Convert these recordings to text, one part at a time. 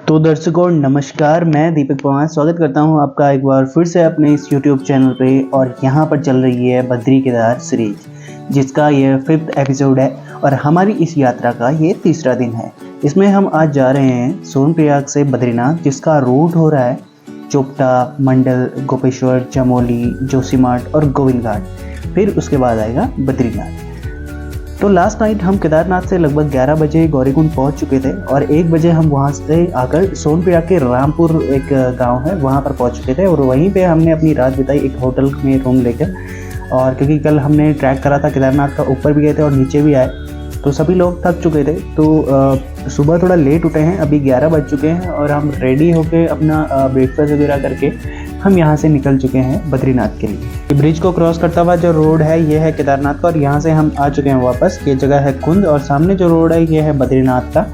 तो दर्शकों नमस्कार, मैं दीपक पवार स्वागत करता हूं आपका एक बार फिर से अपने इस YouTube चैनल पे। और यहां पर चल रही है बद्री केदार सीरीज, जिसका ये 5th एपिसोड है और हमारी इस यात्रा का ये तीसरा दिन है। इसमें हम आज जा रहे हैं सोनप्रयाग से बद्रीनाथ, जिसका रूट हो रहा है चोपता, मंडल, गोपेश्वर, चमोली, जोशीमठ और गोविंद घाट। फिर उसके बाद आएगा बद्रीनाथ। तो लास्ट नाइट हम केदारनाथ से लगभग 11 बजे गौरीकुंड पहुंच चुके थे और 1 बजे हम वहां से आकर सोनप्रयाग के रामपुर एक गांव है वहां पर पहुंच चुके थे और वहीं पे हमने अपनी रात बिताई एक होटल में रूम लेकर। और क्योंकि कल हमने ट्रैक करा था केदारनाथ का, ऊपर भी गए थे और नीचे भी आए, तो सभी लोग थक चुके थे। तो सुबह थोड़ा लेट उठे हैं, अभी 11 बज चुके हैं और हम रेडी होकर अपना ब्रेकफास्ट वगैरह करके हम यहाँ से निकल चुके हैं बद्रीनाथ के लिए। ब्रिज को क्रॉस करता हुआ जो रोड है ये है केदारनाथ का और यहाँ से हम आ चुके हैं वापस। ये जगह है कुंद और सामने जो रोड है ये है बद्रीनाथ का।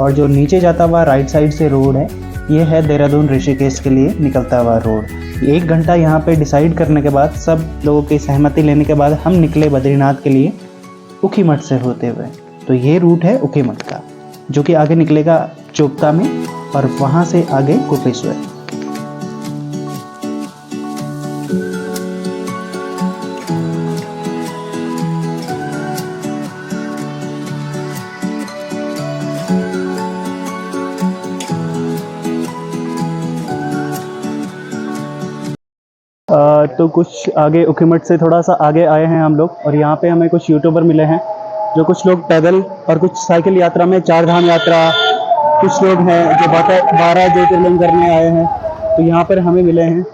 और जो नीचे जाता हुआ राइट साइड से रोड है ये है देहरादून ऋषिकेश के लिए निकलता हुआ रोड। 1 घंटा यहाँ पे डिसाइड करने के बाद, सब लोगों की सहमति लेने के बाद हम निकले बद्रीनाथ के लिए ऊखीमठ से होते हुए। तो ये रूट है ऊखीमठ का, जो कि आगे निकलेगा चोपता में और वहाँ से आगे गोपेश्वर। तो कुछ आगे ऊखीमठ से थोड़ा सा आगे आए हैं हम लोग और यहाँ पे हमें कुछ यूट्यूबर मिले हैं, जो कुछ लोग पैदल और कुछ साइकिल यात्रा में, 4 धाम यात्रा, कुछ लोग हैं जो 12 ज्योतिर्लिंग करने आए हैं। तो यहाँ पर हमें मिले हैं।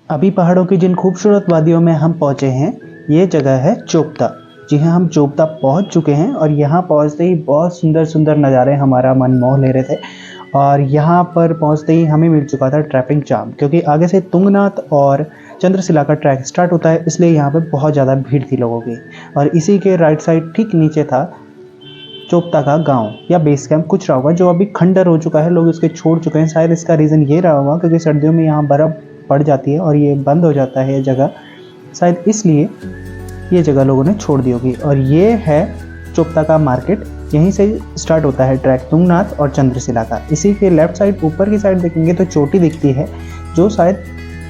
अभी पहाड़ों की जिन खूबसूरत वादियों में हम पहुँचे हैं ये जगह है चोपता। जी हाँ, हम चोपता पहुँच चुके हैं और यहाँ पहुँचते ही बहुत सुंदर सुंदर नज़ारे हमारा मन मोह ले रहे थे। और यहाँ पर पहुँचते ही हमें मिल चुका था ट्रैफिक जाम, क्योंकि आगे से तुंगनाथ और चंद्रशिला का ट्रैक स्टार्ट होता है, इसलिए यहाँ पे बहुत ज़्यादा भीड़ थी लोगों की। और इसी के राइट साइड ठीक नीचे था चोपता का गांव या बेस कैंप कुछ रहा होगा, जो अभी खंडर हो चुका है, लोग इसके छोड़ चुके हैं। शायद इसका रीज़न ये रहा होगा क्योंकि सर्दियों में यहाँ बर्फ़ पड़ जाती है और ये बंद हो जाता है ये जगह, शायद इसलिए ये जगह लोगों ने छोड़ दी होगी। और ये है चोपता का मार्केट, यहीं से स्टार्ट होता है ट्रैक तुंगनाथ और चंद्रशिला का। इसी के लेफ्ट साइड ऊपर की साइड देखेंगे तो चोटी दिखती है, जो शायद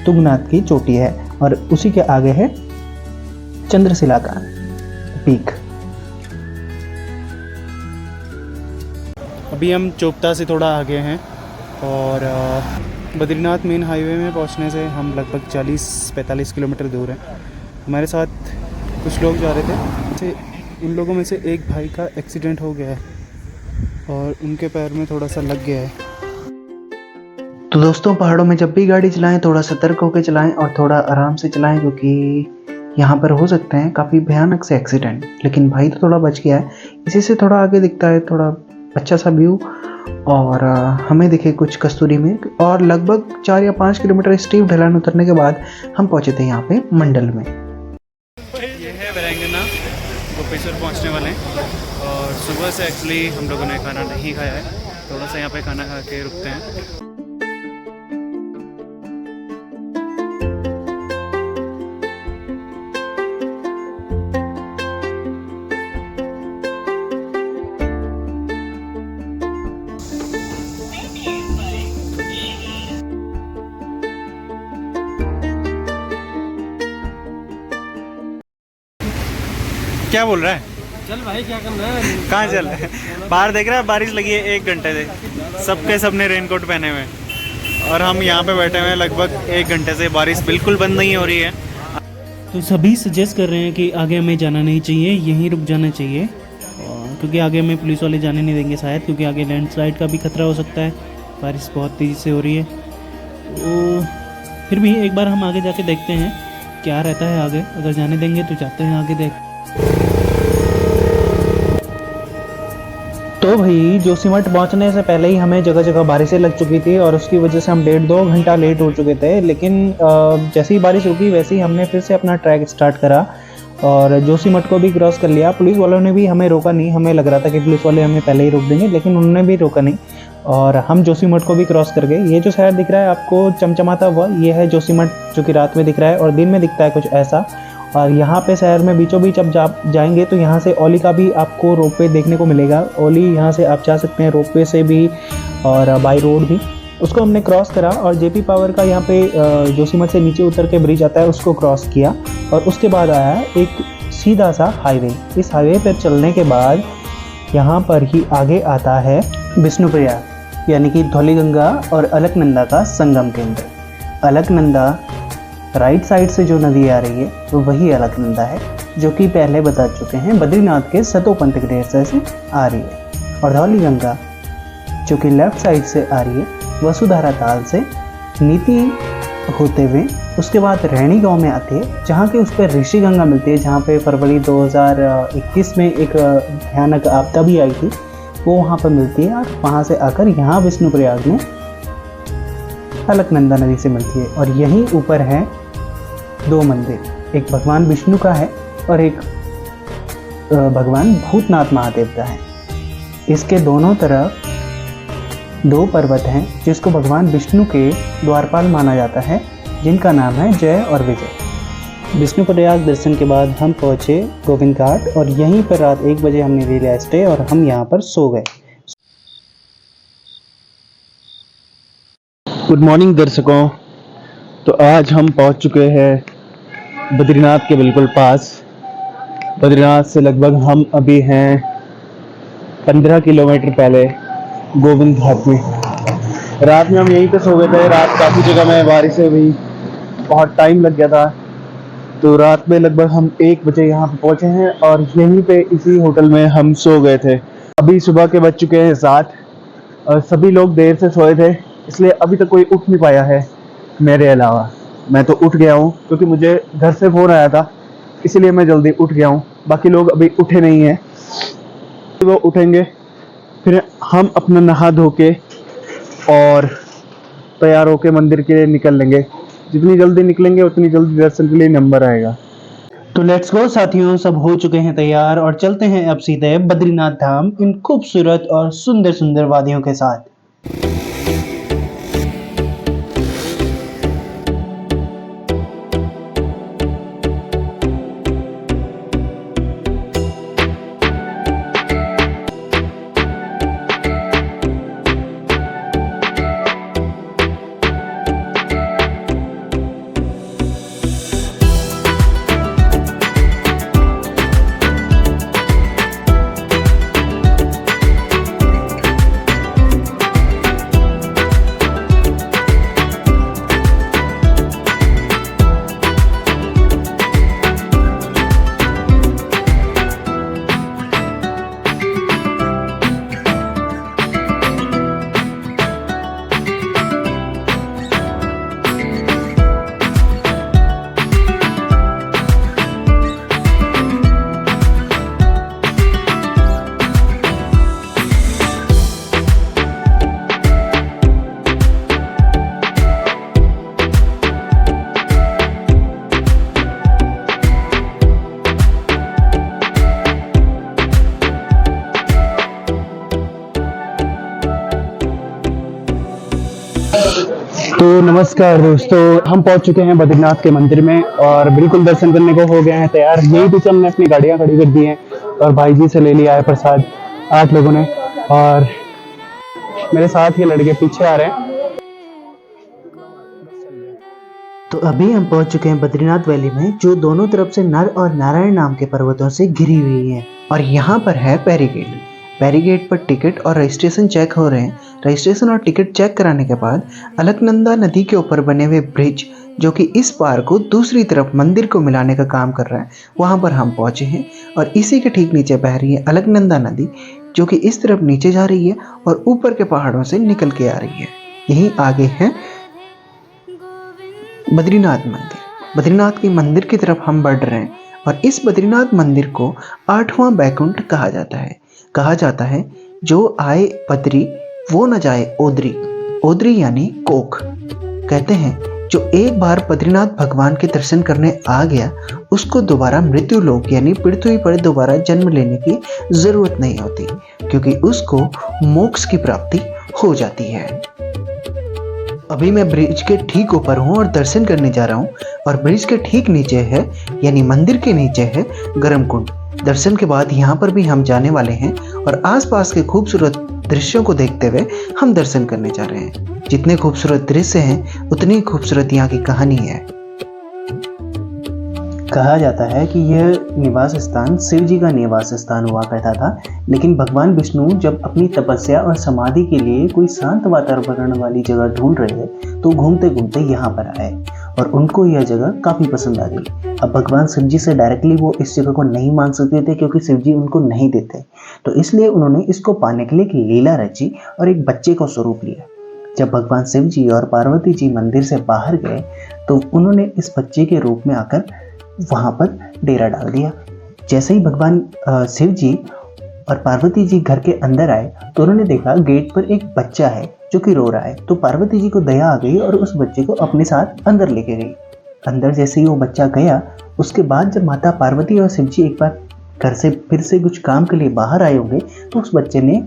तुंगनाथ की चोटी है, और उसी के आगे है चंद्रशिला का पीक। अभी हम चोपता से थोड़ा आगे हैं और बद्रीनाथ मेन हाईवे में पहुंचने से हम लगभग 40-45 किलोमीटर दूर हैं। हमारे साथ कुछ लोग जा रहे थे, उन लोगों में से एक भाई का एक्सीडेंट हो गया है और उनके पैर में थोड़ा सा लग गया है। तो दोस्तों, पहाड़ों में जब भी गाड़ी चलाएं थोड़ा सतर्क होकर चलाएं और थोड़ा आराम से चलाएं, क्योंकि यहाँ पर हो सकते हैं काफ़ी भयानक से एक्सीडेंट। लेकिन भाई तो थोड़ा बच गया है। इसी से थोड़ा आगे दिखता है थोड़ा अच्छा सा व्यू, और हमें दिखे कुछ कस्तूरी मिर्ग। और लगभग 4 या 5 किलोमीटर स्टीप ढलान उतरने के बाद हम पहुँचे थे यहाँ पे मंडल में। ये है वैरंगना, गोपेश्वर पहुंचने वाले हैं। और सुबह से एक्चुअली हम लोगों ने खाना नहीं खाया है, थोड़ा सा यहाँ पे खाना खा के रुकते हैं। क्या बोल रहा है? चल भाई, क्या कर रहा है? कहाँ चल रहा है? बाहर देख रहा है, बारिश लगी है 1 घंटे से, सबने रेनकोट पहने हुए हैं और हम यहाँ पे बैठे हुए हैं लगभग 1 घंटे से। बारिश बिल्कुल बंद नहीं हो रही है। तो सभी सजेस्ट कर रहे हैं कि आगे हमें जाना नहीं चाहिए, यहीं रुक जाना चाहिए, क्योंकि आगे हमें पुलिस वाले जाने नहीं देंगे शायद, क्योंकि आगे लैंडस्लाइड का भी खतरा हो सकता है, बारिश बहुत तेज़ी से हो रही है। तो फिर भी एक बार हम आगे जाके देखते हैं क्या रहता है आगे। अगर जाने देंगे तो जाते हैं आगे देख। तो भाई जोशीमठ पहुंचने से पहले ही हमें जगह जगह बारिशें लग चुकी थी और उसकी वजह से हम 1.5-2 घंटा लेट हो चुके थे। लेकिन जैसे ही बारिश रुकी वैसे ही हमने फिर से अपना ट्रैक स्टार्ट करा और जोशीमठ को भी क्रॉस कर लिया। पुलिस वालों ने भी हमें रोका नहीं, हमें लग रहा था कि पुलिस वाले हमें पहले ही रोक देंगे, लेकिन उन्होंने भी रोका नहीं और हम जोशीमठ को भी क्रॉस कर गए। ये जो शहर दिख रहा है आपको चमचमाता हुआ, ये है जोशीमठ, जो कि रात में दिख रहा है और दिन में दिखता है कुछ ऐसा। और यहाँ पे शहर में बीचों बीच अब जाएंगे तो यहाँ से ओली का भी आपको रोपवे देखने को मिलेगा। ओली यहाँ से आप जा सकते हैं रोपवे से भी और बाई रोड भी। उसको हमने क्रॉस करा और जेपी पावर का यहाँ पे जोशीमठ से नीचे उतर के ब्रिज आता है, उसको क्रॉस किया और उसके बाद आया एक सीधा सा हाईवे। इस हाईवे पर चलने के बाद यहाँ पर ही आगे आता है विष्णुप्रयाग, यानी कि धौलीगंगा और अलकनंदा का संगम केंद्र। अलकनंदा राइट साइड से जो नदी आ रही है वो वही अलकनंदा है, जो कि पहले बता चुके हैं बद्रीनाथ के सतोपंथ के ढेर से आ रही है। और धौलीगंगा जो कि लेफ्ट साइड से आ रही है वसुधारा ताल से नीति होते हुए उसके बाद रैणी गांव में आती है, जहां के उस पर ऋषि गंगा मिलती है, जहां पे फरवरी 2021 में एक भयानक आपदा भी आई थी, वो वहां पर मिलती है। और वहां से आकर यहाँ विष्णुप्रयाग में अलकनंदा नदी से मिलती है। और यहीं ऊपर है दो मंदिर, एक भगवान विष्णु का है और एक भगवान भूतनाथ महादेव का है। इसके दोनों तरफ दो पर्वत हैं जिसको भगवान विष्णु के द्वारपाल माना जाता है, जिनका नाम है जय और विजय। विष्णुप्रयाग दर्शन के बाद हम पहुंचे गोविंद घाट और यहीं पर रात 1 बजे हमने ले लिया स्टे और हम यहाँ पर सो गए। गुड मॉर्निंग दर्शकों, तो आज हम पहुंच चुके हैं बद्रीनाथ के बिल्कुल पास। बद्रीनाथ से लगभग हम अभी हैं 15 किलोमीटर पहले गोविंद घाट में। रात में हम यहीं पे सो गए थे। रात काफ़ी जगह में बारिश हुई, बहुत टाइम लग गया था, तो रात में लगभग हम 1 बजे यहाँ पे पहुँचे हैं और यहीं पे इसी होटल में हम सो गए थे। अभी सुबह के बज चुके हैं 7 और सभी लोग देर से सोए थे, इसलिए अभी तक कोई उठ नहीं पाया है मेरे अलावा। मैं तो उठ गया हूँ क्योंकि मुझे घर से फ़ोन आया था, इसीलिए मैं जल्दी उठ गया हूँ। बाकी लोग अभी उठे नहीं हैं, वो उठेंगे फिर हम अपना नहा धो के और तैयार होके मंदिर के लिए निकल लेंगे। जितनी जल्दी निकलेंगे उतनी जल्दी दर्शन के लिए नंबर आएगा। तो लेट्स गो साथियों, सब हो चुके हैं तैयार और चलते हैं अब सीधे बद्रीनाथ धाम इन खूबसूरत और सुंदर सुंदर वादियों के साथ। तो नमस्कार दोस्तों, हम पहुंच चुके हैं बद्रीनाथ के मंदिर में और बिल्कुल दर्शन करने को हो गए हैं तैयार। यही पीछे हमने अपनी गाड़ियां खड़ी कर दी हैं और भाई जी से ले लिया है प्रसाद 8 लोगों ने, और मेरे साथ ये लड़के पीछे आ रहे हैं। तो अभी हम पहुंच चुके हैं बद्रीनाथ वैली में, जो दोनों तरफ से नर और नारायण नाम के पर्वतों से घिरी हुई है। और यहाँ पर है बैरिकेड। बैरिकेड पर टिकट और रजिस्ट्रेशन चेक हो रहे हैं। रजिस्ट्रेशन और टिकट चेक कराने के बाद अलकनंदा नदी के ऊपर बने हुए ब्रिज, जो कि इस पार को दूसरी तरफ मंदिर को मिलाने का काम कर रहा है, वहाँ पर हम पहुँचे हैं। और इसी के ठीक नीचे बह रही है अलकनंदा नदी, जो कि इस तरफ नीचे जा रही है और ऊपर के पहाड़ों से निकल के आ रही है। यहीं आगे है बद्रीनाथ मंदिर। बद्रीनाथ के मंदिर की तरफ हम बढ़ रहे हैं और इस बद्रीनाथ मंदिर को 8वां बैकुंठ कहा जाता है। कहा जाता है जो आए बद्री वो न जाए ओदरी। ओदरी यानी कोख। कहते हैं जो एक बार बद्रीनाथ भगवान के दर्शन करने आ गया, उसको दोबारा मृत्यु लोक यानी पृथ्वी पर दोबारा जन्म लेने की जरूरत नहीं होती, क्योंकि उसको मोक्ष की प्राप्ति हो जाती है। अभी मैं ब्रिज के ठीक ऊपर हूँ और दर्शन करने जा रहा हूँ और ब्रिज के ठीक नीचे है यानी मंदिर के नीचे है गर्म कुंड। दर्शन के बाद यहाँ पर भी हम जाने वाले हैं और आसपास के खूबसूरत दृश्यों को देखते हुए हम दर्शन करने जा रहे हैं। जितने खूबसूरत दृश्य हैं उतनी खूबसूरत यहाँ की कहानी है। कहा जाता है कि यह निवास स्थान शिव जी का निवास स्थान हुआ करता था, लेकिन भगवान विष्णु जब अपनी तपस्या और समाधि के लिए कोई शांत वातावरण वाली जगह ढूंढ रहे थे तो घूमते घूमते यहाँ पर आए और उनको यह जगह काफ़ी पसंद आ गई। अब भगवान शिव जी से डायरेक्टली वो इस जगह को नहीं मांग सकते थे क्योंकि शिव जी उनको नहीं देते, तो इसलिए उन्होंने इसको पाने के लिए एक लीला रची और एक बच्चे को स्वरूप लिया। जब भगवान शिव जी और पार्वती जी मंदिर से बाहर गए तो उन्होंने इस बच्चे के रूप में आकर वहाँ पर डेरा डाल दिया। जैसे ही भगवान शिव जी और पार्वती जी घर के अंदर आए तो उन्होंने देखा गेट पर एक बच्चा है जो कि रो रहा है। तो पार्वती जी को दया आ गई और उस बच्चे को अपने साथ अंदर लेके गई। अंदर जैसे ही वो बच्चा गया उसके बाद जब माता पार्वती और शिव जी एक बार घर से फिर से कुछ काम के लिए बाहर आए होंगे तो उस बच्चे ने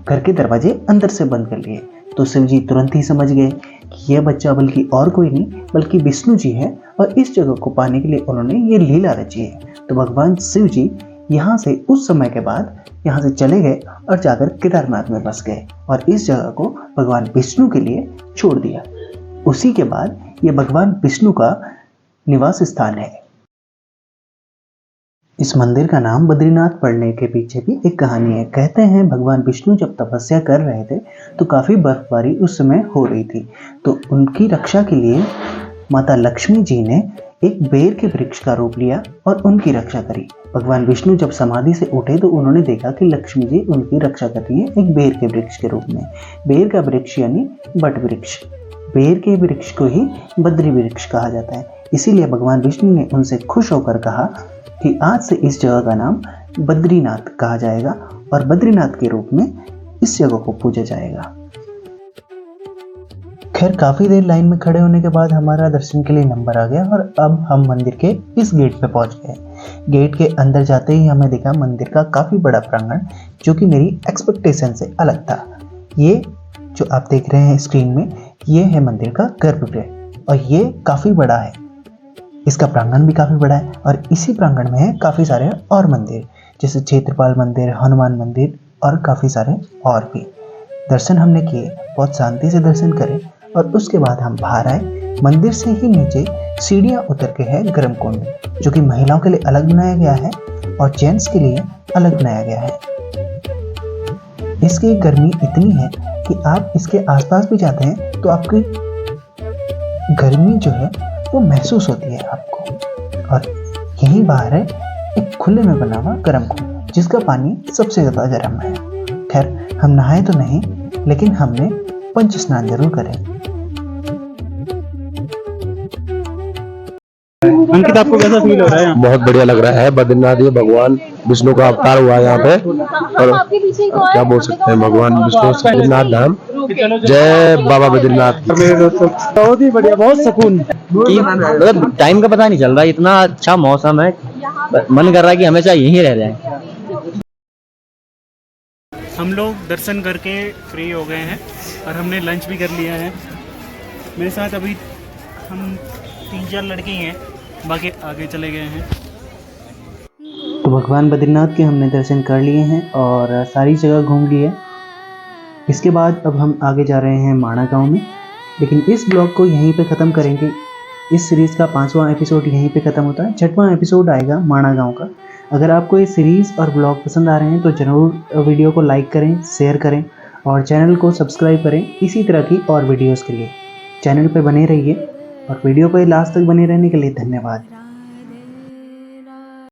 घर के दरवाजे अंदर से बंद कर लिए। तो शिव जी तुरंत ही समझ गए कि यह बच्चा बल्कि और कोई नहीं बल्कि विष्णु जी है और इस जगह को पाने के लिए उन्होंने ये लीला रची है। तो भगवान शिव जी यहाँ से उस समय के बाद यहाँ से चले गए और जाकर केदारनाथ में बस गए और इस जगह को भगवान विष्णु के लिए छोड़ दिया। उसी के बाद ये भगवान विष्णु का निवास स्थान है। इस मंदिर का नाम बद्रीनाथ पड़ने के पीछे भी एक कहानी है। कहते हैं भगवान विष्णु जब तपस्या कर रहे थे तो काफ़ी बर्फबारी उस समय हो रही थी, तो उनकी रक्षा के लिए माता लक्ष्मी जी ने एक बेर के वृक्ष का रूप लिया और उनकी रक्षा करी। भगवान विष्णु जब समाधि से उठे तो उन्होंने देखा कि लक्ष्मी जी उनकी रक्षा कर रही है एक बेर के वृक्ष के रूप में। बेर का वृक्ष यानी बट वृक्ष। बेर के वृक्ष को ही बद्री वृक्ष कहा जाता है। इसीलिए भगवान विष्णु ने उनसे खुश होकर कहा कि आज से इस जगह का नाम बद्रीनाथ कहा जाएगा और बद्रीनाथ के रूप में इस जगह को पूजा जाएगा। खैर काफ़ी देर लाइन में खड़े होने के बाद हमारा दर्शन के लिए नंबर आ गया और अब हम मंदिर के इस गेट पे पहुंच गए। गेट के अंदर जाते ही हमें दिखा मंदिर का काफ़ी बड़ा प्रांगण जो कि मेरी एक्सपेक्टेशन से अलग था। ये जो आप देख रहे हैं स्क्रीन में ये है मंदिर का गर्भगृह और ये काफ़ी बड़ा है। इसका प्रांगण भी काफ़ी बड़ा है और इसी प्रांगण में है काफ़ी सारे और मंदिर जैसे क्षेत्रपाल मंदिर, हनुमान मंदिर और काफ़ी सारे और भी। दर्शन हमने किए, बहुत शांति से दर्शन करें और उसके बाद हम बाहर आए। मंदिर से ही नीचे सीढ़ियाँ उतर के है गर्म कुंड जो कि महिलाओं के लिए अलग बनाया गया है और जेंट्स के लिए अलग बनाया गया है। इसकी गर्मी इतनी है कि आप इसके आसपास भी जाते हैं तो आपकी गर्मी जो है वो महसूस होती है आपको। और यहीं बाहर है एक खुले में बना हुआ गर्म कुंड जिसका पानी सबसे ज़्यादा गर्म है। खैर हम नहाए तो नहीं लेकिन हमने पंच स्नान जरूर करें। अंकित आपको कैसा फील हो रहा है? बहुत बढ़िया लग रहा है। बद्रीनाथ ये भगवान विष्णु का अवतार हुआ है यहाँ पे और क्या बोल सकते हैं भगवान विष्णु बद्रीनाथ धाम। जय बाबा बद्रीनाथ। बहुत ही बढ़िया, बहुत सुकून कि मतलब टाइम का पता नहीं चल रहा, इतना अच्छा मौसम है, मन कर रहा है कि हमेशा यहीं रह जाएं। हम लोग दर्शन करके फ्री हो गए हैं और हमने लंच भी कर लिया है। मेरे साथ अभी हम 3-4 लड़के ही हैं, बाकी आगे चले गए हैं। तो भगवान बद्रीनाथ के हमने दर्शन कर लिए हैं और सारी जगह घूम ली है। इसके बाद अब हम आगे जा रहे हैं माणा गांव में, लेकिन इस ब्लॉग को यहीं पे ख़त्म करेंगे। इस सीरीज़ का 5वां एपिसोड यहीं पे ख़त्म होता है। 6वां एपिसोड आएगा माणा गांव का। अगर आपको ये सीरीज़ और ब्लॉग पसंद आ रहे हैं तो ज़रूर वीडियो को लाइक करें, शेयर करें और चैनल को सब्सक्राइब करें इसी तरह की और वीडियोज़ के लिए। चैनल पर बने रहिए और वीडियो पर लास्ट तक बने रहने के लिए धन्यवाद।